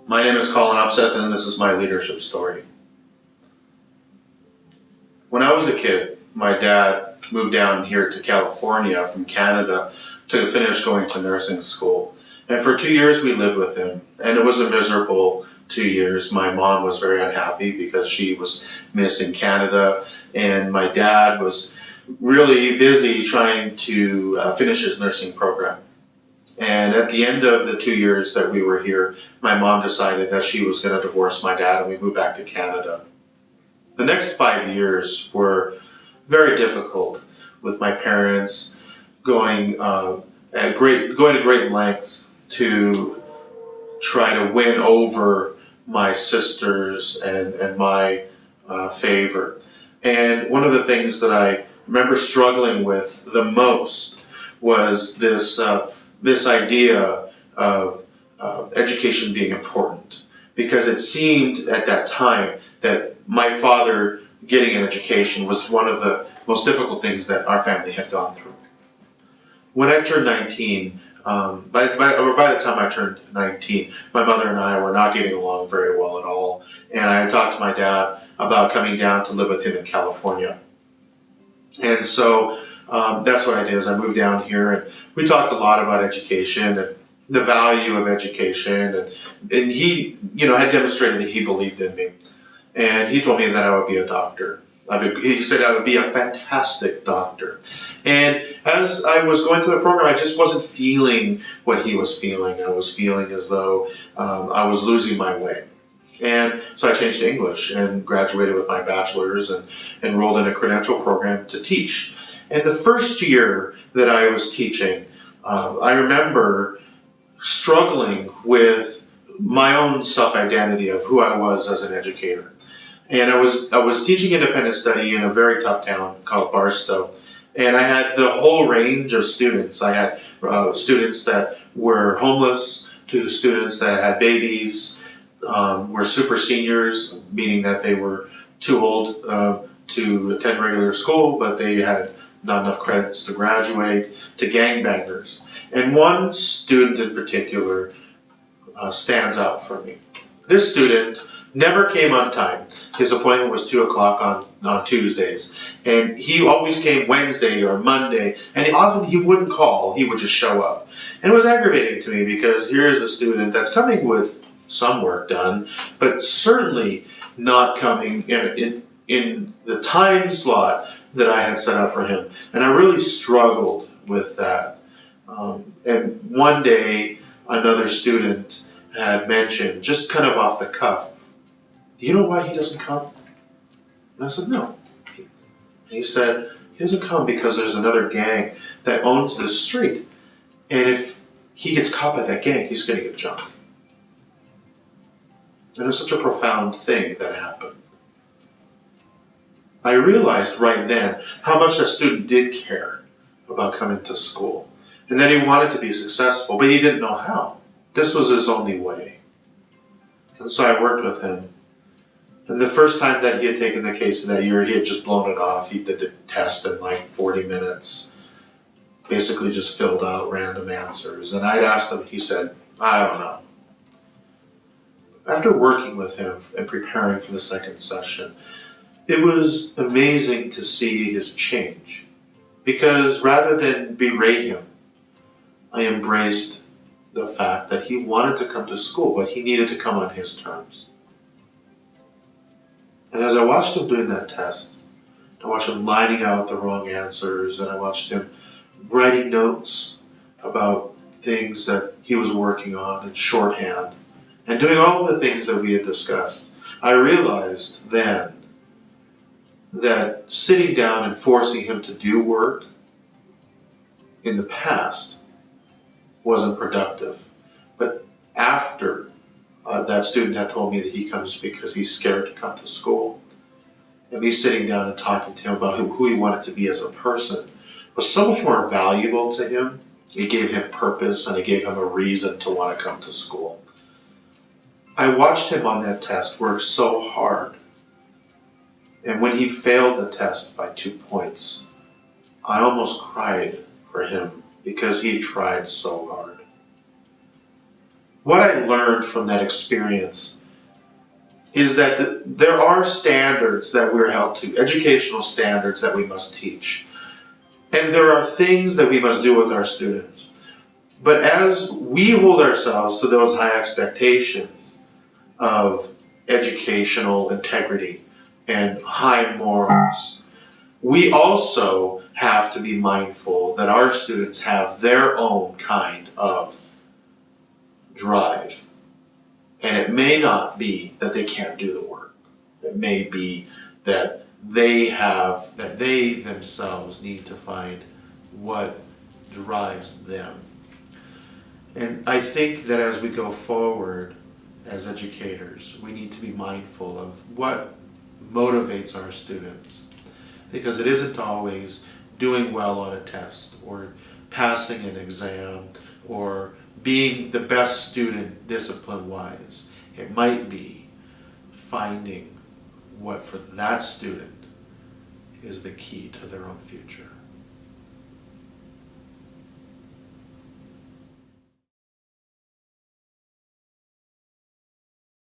My name is Colin Upseth, and this is my leadership story. When I was a kid, my dad moved down here to California from Canada to finish going to nursing school. And for 2 years we lived with him, and it was a miserable 2 years. My mom was very unhappy because she was missing Canada, and my dad was really busy trying to finish his nursing program. And at the end of the 2 years that we were here, my mom decided that she was going to divorce my dad, and we moved back to Canada. The next 5 years were very difficult, with my parents going to great lengths to try to win over my sisters and my favor. And one of the things that I remember struggling with the most was this idea of education being important, because it seemed at that time that my father getting an education was one of the most difficult things that our family had gone through. When I turned 19, by the time I turned 19, my mother and I were not getting along very well at all, and I had talked to my dad about coming down to live with him in California. And so that's what I did, is I moved down here, and we talked a lot about education and the value of education, and he had demonstrated that he believed in me. And he told me that I would be a doctor. He said I would be a fantastic doctor. And as I was going through the program, I just wasn't feeling what he was feeling. I was feeling as though I was losing my way. And so I changed to English and graduated with my bachelor's and enrolled in a credential program to teach. And the first year that I was teaching, I remember struggling with my own self-identity of who I was as an educator. And I was teaching independent study in a very tough town called Barstow. And I had the whole range of students. I had students that were homeless, to students that had babies, were super seniors, meaning that they were too old to attend regular school, but they had not enough credits to graduate, to gangbangers. And one student in particular stands out for me. This student never came on time. His appointment was 2 o'clock on Tuesdays. And he always came Wednesday or Monday. And often he wouldn't call, he would just show up. And it was aggravating to me, because here's a student that's coming with some work done, but certainly not coming in the time slot that I had set up for him. And I really struggled with that. And one day, another student had mentioned, just kind of off the cuff, "Do you know why he doesn't come?" And I said, "No." He said, "He doesn't come because there's another gang that owns this street. And if he gets caught by that gang, he's going to get jumped." And it was such a profound thing that happened. I realized right then how much that student did care about coming to school. And that he wanted to be successful, but he didn't know how. This was his only way. And so I worked with him. And the first time that he had taken the case in that year, he had just blown it off. He did the test in like 40 minutes. Basically just filled out random answers. And I'd asked him, he said, "I don't know." After working with him and preparing for the second session, it was amazing to see his change. Because rather than berate him, I embraced the fact that he wanted to come to school, but he needed to come on his terms. And as I watched him doing that test, I watched him lining out the wrong answers, and I watched him writing notes about things that he was working on in shorthand, and doing all the things that we had discussed. I realized then that sitting down and forcing him to do work in the past wasn't productive. But after that student had told me that he comes because he's scared to come to school, and me sitting down and talking to him about who he wanted to be as a person was so much more valuable to him. It gave him purpose, and it gave him a reason to want to come to school. I watched him on that test work so hard. And when he failed the test by 2 points, I almost cried for him, because he tried so hard. what I learned from that experience is that there are standards that we're held to, educational standards that we must teach. And there are things that we must do with our students. But as we hold ourselves to those high expectations of educational integrity and high morals, we also have to be mindful that our students have their own kind of drive. And it may not be that they can't do the work. It may be that they themselves need to find what drives them. And I think that as we go forward as educators, we need to be mindful of what motivates our students. Because it isn't always doing well on a test or passing an exam or being the best student discipline-wise. It might be finding what for that student is the key to their own future.